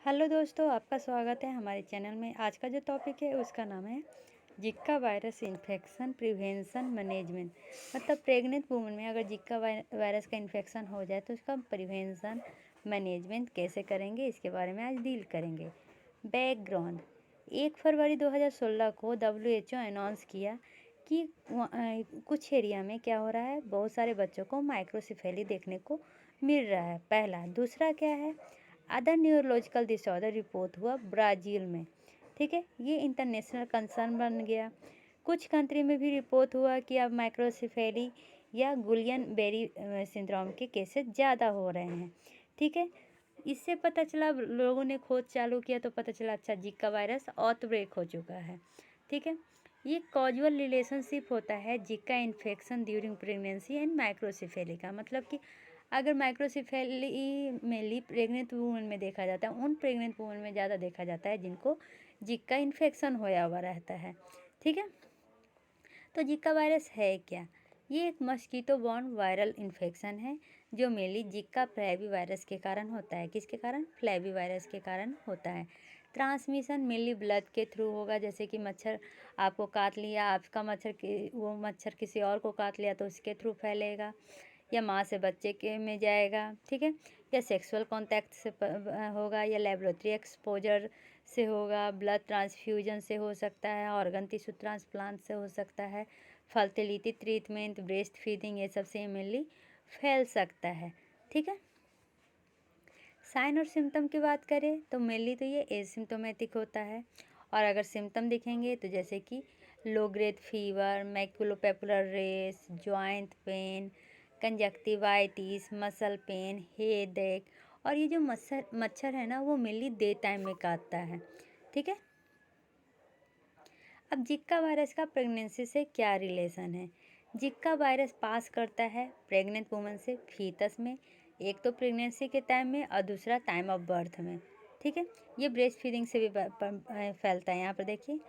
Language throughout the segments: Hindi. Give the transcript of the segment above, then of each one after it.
हेलो दोस्तों, आपका स्वागत है हमारे चैनल में। आज का जो टॉपिक है उसका नाम है जिका वायरस इन्फेक्शन प्रिवेंशन मैनेजमेंट। मतलब प्रेग्नेंट वूमन में अगर जिका वायरस का इन्फेक्शन हो जाए तो उसका प्रिवेंशन मैनेजमेंट कैसे करेंगे, इसके बारे में आज डील करेंगे। बैकग्राउंड: 1 फरवरी 2016 को WHO अनाउंस किया कि कुछ एरिया में क्या हो रहा है, बहुत सारे बच्चों को माइक्रोसिफेली देखने को मिल रहा है। पहला। दूसरा क्या है, अदर न्यूरोलॉजिकल डिसऑर्डर रिपोर्ट हुआ ब्राज़ील में। ठीक है, ये इंटरनेशनल कंसर्न बन गया। कुछ कंट्री में भी रिपोर्ट हुआ कि अब माइक्रोसिफेली या गुलियन बेरी सिंड्रोम के केसेस ज़्यादा हो रहे हैं। ठीक है, इससे पता चला, लोगों ने खोज चालू किया तो पता चला अच्छा जिका वायरस आउटब्रेक हो चुका है। ठीक है, ये कॉजुअल रिलेशनशिप होता है जिका infection during pregnancy and microcephaly का। मतलब कि अगर माइक्रोसिफेली मेनली प्रेग्नेंट वूमन में देखा जाता है, उन प्रेग्नेंट वूमन में ज़्यादा देखा जाता है जिनको जिका इन्फेक्शन होया हुआ रहता है। ठीक है, तो जिका वायरस है क्या? ये एक मस्कीटो बॉर्न वायरल इन्फेक्शन है जो मेनली जिका फ्लैवी वायरस के कारण होता है। किसके कारण? फ्लैवी वायरस के कारण होता है। ट्रांसमिशन मेनली ब्लड के थ्रू होगा, जैसे कि मच्छर आपको काट लिया, आपका वो मच्छर किसी और को काट लिया तो उसके थ्रू फैलेगा, या माँ से बच्चे के में जाएगा। ठीक है, या सेक्सुअल कांटेक्ट से होगा, या लेबोरेटरी एक्सपोजर से होगा, ब्लड ट्रांसफ्यूजन से हो सकता है, ऑर्गन टिश्यू ट्रांसप्लांट से हो सकता है, फर्टिलिटी ट्रीटमेंट, ब्रेस्ट फीडिंग, ये सब से मेनली फैल सकता है। ठीक है, साइन और सिम्टम की बात करें तो मेनली तो ये एसिम्टोमेटिक होता है, और अगर सिम्टम दिखेंगे तो जैसे कि low grade fever, maculopapular rash, joint pain, conjunctivitis, muscle pain, headache. और ये जो मच्छर है ना, वो मेनली डे टाइम में काटता है। ठीक है, अब जिक्का वायरस का प्रेगनेंसी से क्या रिलेशन है? जिक्का वायरस पास करता है प्रेग्नेंट वुमन से फीटस में, एक तो प्रेगनेंसी के टाइम में और दूसरा टाइम ऑफ बर्थ में। ठीक है, ये ब्रेस्ट फीडिंग से भी फैलता है। यहाँ पर देखिए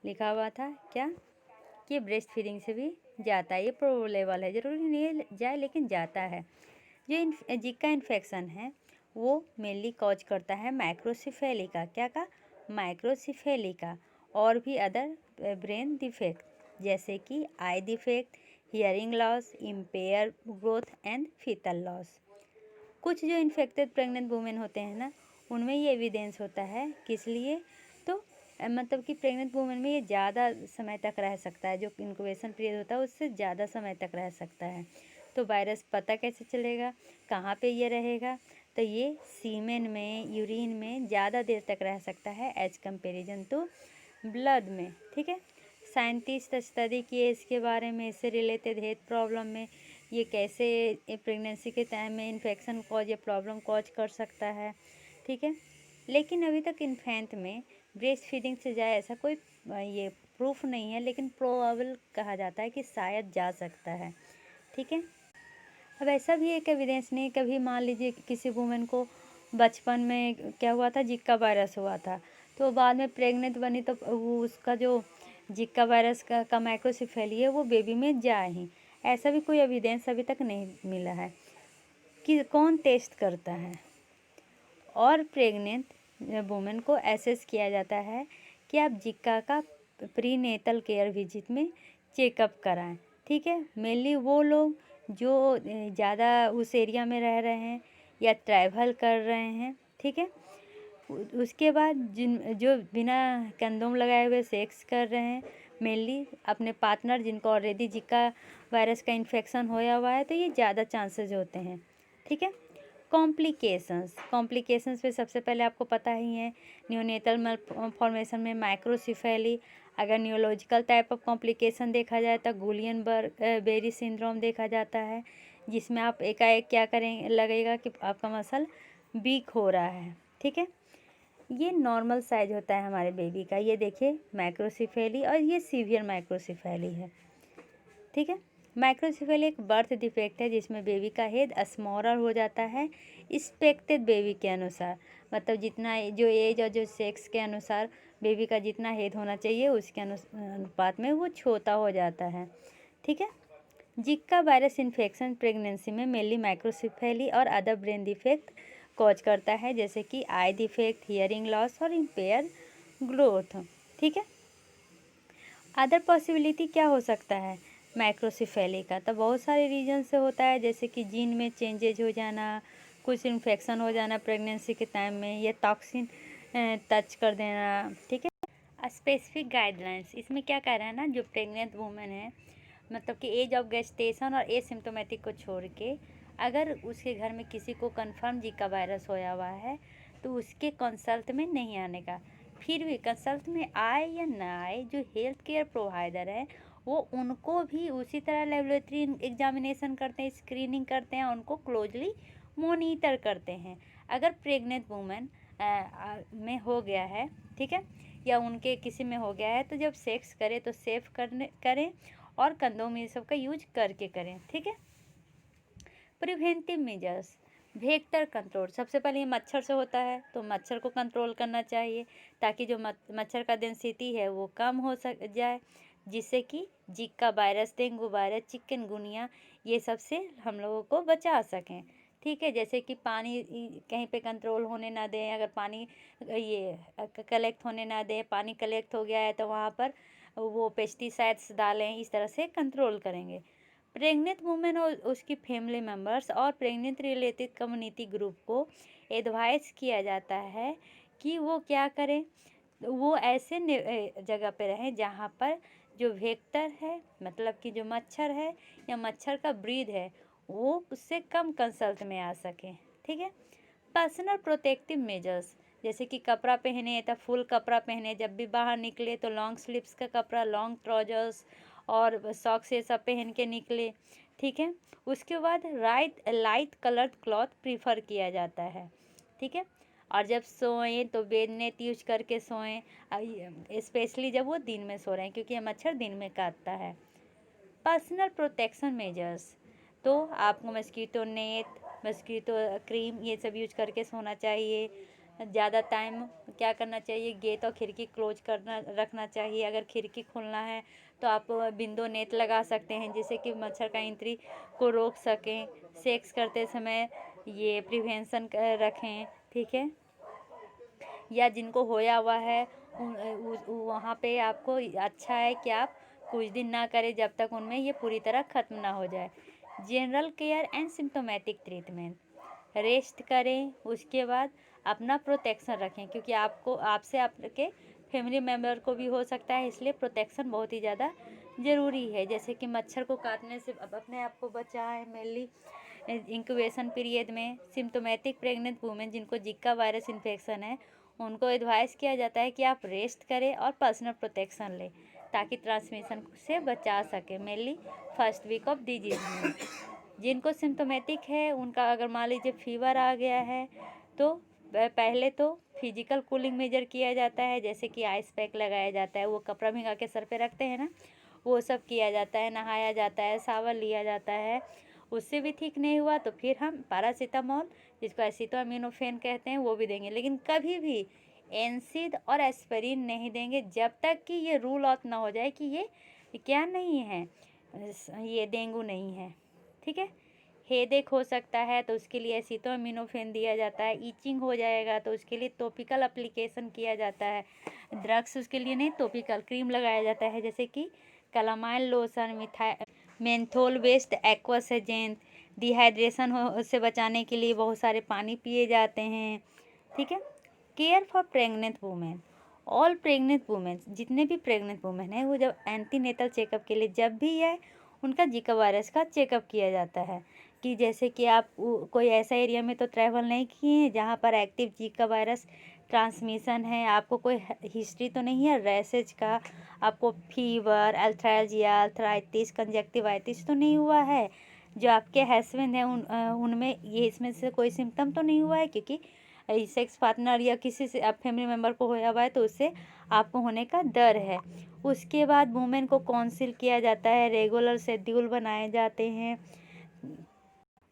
लिखा हुआ था क्या, कि ये ब्रेस्ट फीडिंग से भी जाता है। ये प्रोबेबल है, ज़रूरी नहीं है जाए लेकिन जाता है। जो जिक्का इन्फेक्शन है वो मेनली कॉज करता है माइक्रोसिफेली का। क्या का? माइक्रोसिफेली का। और भी अदर ब्रेन डिफेक्ट, जैसे कि eye defect, hearing loss, impair growth and foetal loss. कुछ जो इन्फेक्टेड प्रेग्नेंट वुमेन होते हैं ना, उनमें ये एविडेंस होता है। किस लिए? तो मतलब कि प्रेग्नेंट वुमेन में ये ज़्यादा समय तक रह सकता है, जो इंक्यूबेशन पीरियड होता है उससे ज़्यादा समय तक रह सकता है। तो वायरस पता कैसे चलेगा, कहाँ पे ये रहेगा? तो ये सीमेन में, यूरिन में ज़्यादा देर तक रह सकता है एज कंपेरिजन टू ब्लड में। ठीक है, साइंटिस्ट स्टडी किए इसके बारे में, इससे रिलेटेड हेल्थ प्रॉब्लम में ये कैसे प्रेगनेंसी के टाइम में इन्फेक्शन कॉज या प्रॉब्लम कॉज कर सकता है। ठीक है, लेकिन अभी तक इन्फेंट में ब्रेस्ट फीडिंग से जाए ऐसा कोई ये प्रूफ नहीं है, लेकिन प्रोबेबल कहा जाता है कि शायद जा सकता है। ठीक है, अब ऐसा भी एक एविडेंस नहीं, कभी मान लीजिए किसी वुमेन को बचपन में क्या हुआ था, जिक्का वायरस हुआ था, तो बाद में प्रेग्नेंट बनी तो वो उसका जो जिक्का वायरस का माइक्रोसिफेली है वो बेबी में जाए ही। ऐसा भी कोई एविडेंस अभी तक नहीं मिला है। कि कौन टेस्ट करता है? और प्रेग्नेंट वुमेन को एसेस किया जाता है कि आप जिक्का का प्री नेटल केयर विजिट में चेकअप कराएं। ठीक है, मेनली वो लोग जो ज़्यादा उस एरिया में रह रहे हैं या ट्रैवल कर रहे हैं। ठीक है, उसके बाद जो बिना कंडोम लगाए हुए सेक्स कर रहे हैं, मेनली अपने पार्टनर जिनको ऑलरेडी जिका वायरस का इन्फेक्शन होया हुआ है, तो ये ज़्यादा चांसेस होते हैं। ठीक है, कॉम्प्लिकेशंस पे सबसे पहले आपको पता ही है, न्यूनेटल फॉर्मेशन में माइक्रोसिफेली। अगर न्यूरोलॉजिकल टाइप ऑफ कॉम्प्लिकेशन देखा जाए तो गुलियन बेरी सिंड्रोम देखा जाता है, जिसमें आप एकाएक क्या करें, लगेगा कि आपका मसल वीक हो रहा है। ठीक है, ये नॉर्मल साइज होता है हमारे बेबी का। ये देखिए माइक्रोसिफेली, और ये सीवियर माइक्रोसिफेली है। ठीक है, माइक्रोसिफेली एक बर्थ डिफेक्ट है जिसमें बेबी का हेड स्मॉलर हो जाता है एक्सपेक्टेड बेबी के अनुसार। मतलब जितना जो एज और जो सेक्स के अनुसार बेबी का जितना हेड होना चाहिए उसके अनुपात में वो छोटा हो जाता है। ठीक है, जिक्का वायरस इन्फेक्शन प्रेगनेंसी में मेनली माइक्रोसिफेली और अदर ब्रेन डिफेक्ट कॉज करता है, जैसे कि आई डिफेक्ट, हियरिंग लॉस और इम्पेयर ग्रोथ। ठीक है। अदर पॉसिबिलिटी क्या हो सकता है माइक्रोसिफेली का? तो बहुत सारे रीजन से होता है, जैसे कि जीन में चेंजेज हो जाना, कुछ इन्फेक्शन हो जाना प्रेगनेंसी के टाइम में, या टॉक्सिन टच कर देना। ठीक है। स्पेसिफिक गाइडलाइंस, इसमें क्या कह रहा है ना, जो प्रेग्नेंट वुमेन है, मतलब कि एज ऑफ गेस्टेशन और एसिम्प्टोमेटिक को छोड़ के अगर उसके घर में किसी को कंफर्म जीका वायरस होया हुआ है तो उसके कंसल्ट में नहीं आने का। फिर भी कंसल्ट में आए या ना आए, जो हेल्थ केयर प्रोवाइडर है वो उनको भी उसी तरह लेबोरेटरी एग्जामिनेशन करते हैं, स्क्रीनिंग करते हैं, उनको क्लोजली मोनीटर करते हैं। अगर प्रेग्नेंट वुमेन में हो गया है, ठीक है, या उनके किसी में हो गया है, तो जब सेक्स करें तो सेफ करें और कंडोम ये सब का यूज करके करें। ठीक है। प्रिवेंटिव मेजर्स, वेक्टर कंट्रोल, सबसे पहले ये मच्छर से होता है तो मच्छर को कंट्रोल करना चाहिए, ताकि जो मच्छर का डेंसिटी है वो कम हो जाए, जिससे कि जिका वायरस, डेंगू वायरस, चिकनगुनिया ये सब से हम लोगों को बचा सकें। ठीक है। जैसे कि पानी कहीं पे कंट्रोल होने ना दें, अगर पानी ये कलेक्ट होने ना दें, पानी कलेक्ट हो गया है तो वहाँ पर वो पेस्टिसाइड्स डालें, इस तरह से कंट्रोल करेंगे। प्रेग्नेंट वुमेन और उसकी फैमिली मेम्बर्स और प्रेग्नेंट रिलेटेड कम्युनिटी ग्रुप को एडवाइस किया जाता है कि वो क्या करें, वो ऐसे जगह पे रहें जहाँ पर जो वेक्टर है, मतलब कि जो मच्छर है या मच्छर का ब्रीड है वो उससे कम कंसल्ट में आ सके। ठीक है। पर्सनल प्रोटेक्टिव मेजर्स, जैसे कि कपड़ा पहने तो फुल कपड़ा पहने, जब भी बाहर निकले तो लॉन्ग स्लीव्स का कपड़ा, लॉन्ग ट्राउजर्स और सॉक्स ये सब पहन के निकले। ठीक है। उसके बाद लाइट कलर्ड क्लॉथ प्रीफर किया जाता है। ठीक है। और जब सोएं तो बेड नेट यूज करके सोएं, स्पेशली जब वो दिन में सो रहे हैं, क्योंकि ये मच्छर दिन में काटता है। पर्सनल प्रोटेक्शन मेजर्स, तो आपको मस्कीटो नेट, मस्कीटो क्रीम ये सब यूज करके सोना चाहिए। ज़्यादा टाइम क्या करना चाहिए, गेट और खिड़की क्लोज करना रखना चाहिए। अगर खिड़की खोलना है तो आप विंडो नेट लगा सकते हैं, जिससे कि मच्छर का एंट्री को रोक सकें। सेक्स करते समय ये प्रिवेंशन रखें। ठीक है। या जिनको होया हुआ है वहाँ पे आपको अच्छा है कि आप कुछ दिन ना करें जब तक उनमें ये पूरी तरह ख़त्म ना हो जाए। General care and symptomatic treatment, rest करें, उसके बाद अपना प्रोटेक्शन रखें, क्योंकि आपको आपसे आपके फैमिली मेम्बर को भी हो सकता है, इसलिए प्रोटेक्शन बहुत ही ज़्यादा ज़रूरी है। जैसे कि मच्छर को काटने से अपने आप को बचाएं। मेनली इंक्यूबेशन पीरियड में सिम्टोमेटिक प्रेग्नेंट वुमेन जिनको जिका वायरस इन्फेक्शन है उनको एडवाइस किया जाता है कि आप रेस्ट करें और पर्सनल प्रोटेक्शन लें, ताकि ट्रांसमिशन से बचा सके, mainly first week of disease में। जिनको सिम्टोमेटिक है उनका अगर मान लीजिए फीवर आ गया है तो पहले तो फिजिकल कूलिंग मेजर किया जाता है, जैसे कि आइस पैक लगाया जाता है, वो कपड़ा भिंगा के सर पे रखते हैं ना, वो सब किया जाता है, नहाया जाता है, शावर लिया जाता है। उससे भी ठीक नहीं हुआ तो फिर हम पैरासीटामोल, जिसको एसिटामिनोफेन कहते हैं, वो भी देंगे। लेकिन कभी भी एनसिड और एस्पिरिन नहीं देंगे जब तक कि ये रूल आउट ना हो जाए कि ये क्या नहीं है, ये डेंगू नहीं है। ठीक है। हेडेक हो सकता है तो उसके लिए एसिटामिनोफेन दिया जाता है। ईचिंग हो जाएगा तो उसके लिए टॉपिकल एप्लीकेशन किया जाता है। ड्रग्स उसके लिए नहीं, टॉपिकल क्रीम लगाया जाता है, जैसे कि कैलामाइन लोशन, मेंथोल बेस्ड एक्वासेजेंट। डिहाइड्रेशन हो से बचाने के लिए बहुत सारे पानी पिए जाते हैं। ठीक है। Care for pregnant women, all pregnant women, जितने भी प्रेग्नेंट वुमेन हैं वो जब एंटीनेटल चेकअप के लिए जब भी है उनका जीका वायरस का चेकअप किया जाता है। कि जैसे कि आप कोई ऐसा एरिया में तो ट्रैवल नहीं किए हैं जहाँ पर एक्टिव जीका वायरस ट्रांसमिशन है, आपको कोई हिस्ट्री तो नहीं है रैसेज का, आपको फीवर, एल्थ्रालजिया, आर्थराइटिस, कंजक्टिवाइटिस तो नहीं हुआ है, जो आपके हस्बैंड हैं उनमें ये इसमें से कोई सिम्टम तो नहीं हुआ है, क्योंकि सेक्स पार्टनर या किसी से आप फैमिली मेम्बर को होया हुआ है तो उससे आपको होने का डर है। उसके बाद वुमेन को काउंसिल किया जाता है, रेगुलर शेड्यूल बनाए जाते हैं।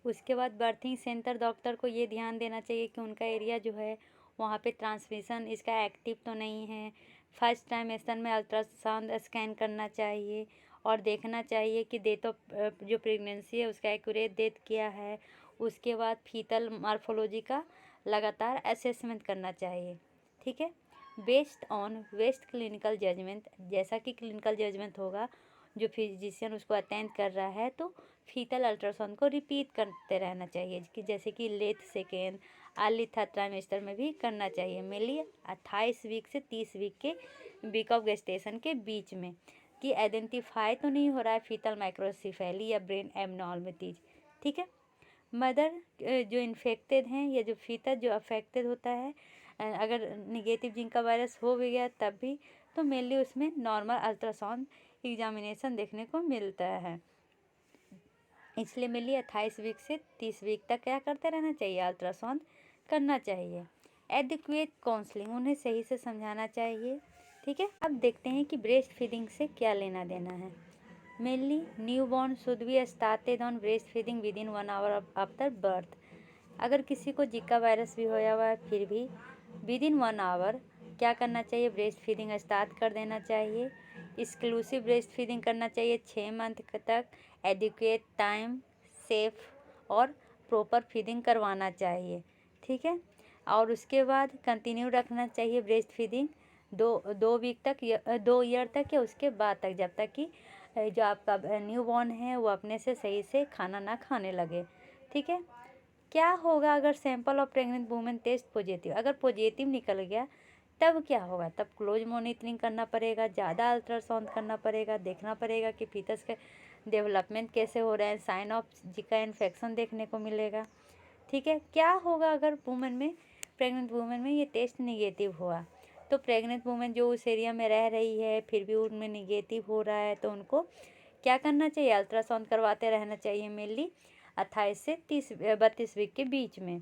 उसके बाद बर्थिंग सेंटर डॉक्टर को ये ध्यान देना चाहिए कि उनका एरिया जो है वहाँ पे ट्रांसमिशन इसका एक्टिव तो नहीं है। फर्स्ट टाइमेस्टर में अल्ट्रासाउंड स्कैन करना चाहिए और देखना चाहिए कि डेट ऑफ जो प्रेगनेंसी है उसका एक्यूरेट डेट क्या है। उसके बाद फीटल मार्फोलॉजी का लगातार असेसमेंट करना चाहिए। ठीक है, based on best clinical judgement, जैसा कि क्लिनिकल जजमेंट होगा जो फिजिशियन उसको अटेंड कर रहा है, तो फीटल अल्ट्रासाउंड को रिपीट करते रहना चाहिए, कि जैसे कि late second early third trimester में भी करना चाहिए, मेनली 28 वीक से 30 वीक के वीक ऑफ गेस्टेशन के बीच में, कि आइडेंटिफाई तो नहीं हो रहा है फीटल माइक्रोसेफेली या ब्रेन एबनॉर्मलिटीज। ठीक है, मदर जो इन्फेक्टेड हैं या जो फीटस जो अफेक्टेड होता है, अगर निगेटिव जिंका वायरस हो भी गया तब भी, तो मेनली उसमें नॉर्मल अल्ट्रासाउंड एग्जामिनेशन देखने को मिलता है। इसलिए मेनली 28 वीक से 30 वीक तक क्या करते रहना चाहिए, अल्ट्रासाउंड करना चाहिए। एडिक्वेट काउंसलिंग, उन्हें सही से समझाना चाहिए। ठीक है, अब देखते हैं कि ब्रेस्ट फीडिंग से क्या लेना देना है। Mainly newborn should be started on breast feeding with in 1 hour after birth. अगर किसी को जिका वायरस भी होया हुआ है फिर भी विद इन 1 आवर क्या करना चाहिए, ब्रेस्ट फीडिंग स्टार्ट कर देना चाहिए। एक्सक्लूसिव ब्रेस्ट फीडिंग करना चाहिए 6 मंथ तक। एडुकेट टाइम, सेफ और प्रॉपर फीडिंग करवाना चाहिए। ठीक है, और उसके बाद कंटिन्यू रखना चाहिए ब्रेस्ट फीडिंग 2 वीक तक, 2 ईयर तक या उसके बाद तक, जब तक कि जो आपका न्यू बॉर्न है वो अपने से सही से खाना ना खाने लगे। ठीक है, क्या होगा अगर sample of pregnant women test positive, अगर पॉजिटिव निकल गया तब क्या होगा, तब क्लोज मॉनिटरिंग करना पड़ेगा, ज़्यादा अल्ट्रासाउंड करना पड़ेगा, देखना पड़ेगा कि फीटस के डेवलपमेंट कैसे हो रहे हैं, साइन ऑफ जिका इन्फेक्शन देखने को मिलेगा। ठीक है, क्या होगा अगर वुमेन में, प्रेग्नेंट वुमेन में ये टेस्ट निगेटिव हुआ, तो प्रेग्नेंट वुमेन जो उस एरिया में रह रही है फिर भी उनमें निगेटिव हो रहा है, तो उनको क्या करना चाहिए, अल्ट्रासाउंड करवाते रहना चाहिए, मेनली 28 से 32 वीक के बीच में।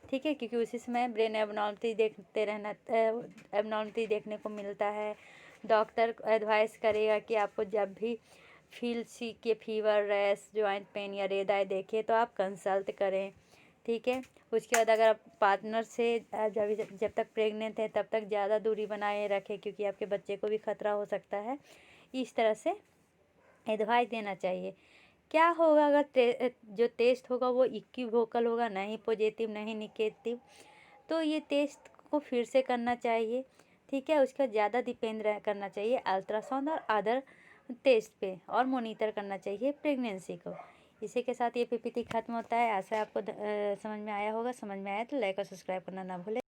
ठीक है, क्योंकि उसी समय ब्रेन एबनॉर्मलिटी देखने को मिलता है। डॉक्टर एडवाइस करेगा कि आपको जब भी फील सीक या फीवर, रैश, जॉइंट पेन या रेड आई देखे तो आप कंसल्ट करें। ठीक है, उसके बाद अगर आप पार्टनर से जब तक प्रेग्नेंट है तब तक ज़्यादा दूरी बनाए रखें, क्योंकि आपके बच्चे को भी खतरा हो सकता है। इस तरह से एडवाइस देना चाहिए। क्या होगा अगर जो टेस्ट होगा वो इक्विवोकल होगा, नहीं पॉजिटिव नहीं निगेटिव, तो ये टेस्ट को फिर से करना चाहिए। ठीक है, उसका ज़्यादा डिपेंड करना चाहिए अल्ट्रासाउंड और अदर टेस्ट पे, और मॉनिटर करना चाहिए प्रेगनेंसी को। इसी के साथ ये पीपीटी खत्म होता है। आशा है आपको समझ में आया होगा। समझ में आया तो लाइक और सब्सक्राइब करना ना भूलें।